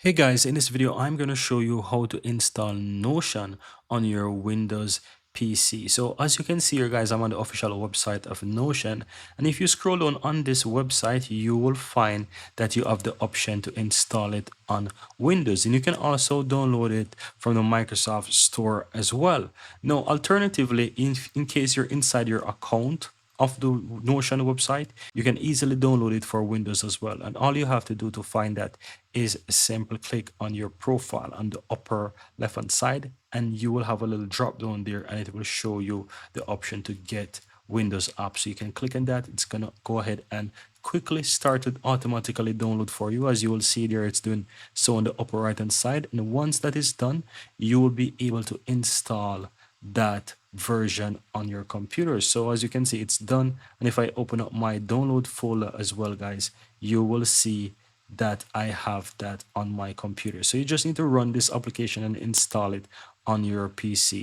Hey guys, in this video I'm going to show you how to install Notion on your Windows PC. So as you can see here guys, I'm on the official website of Notion, and if you scroll down on this website you will find that you have the option to install it on Windows, and you can also download it from the Microsoft Store as well. Now alternatively, in case you're inside your account of the Notion website, you can easily download it for Windows as well. And all you have to do to find that is simply click on your profile on the upper left hand side, and you will have a little drop down there, and it will show you the option to get Windows app. So you can click on that. It's gonna go ahead and quickly start it automatically download for you. As you will see there, it's doing so on the upper right hand side, and once that is done, you will be able to install that version on your computer. So as you can see, it's done. And if I open up my download folder as well guys, you will see that I have that on my computer. So you just need to run this application and install it on your PC.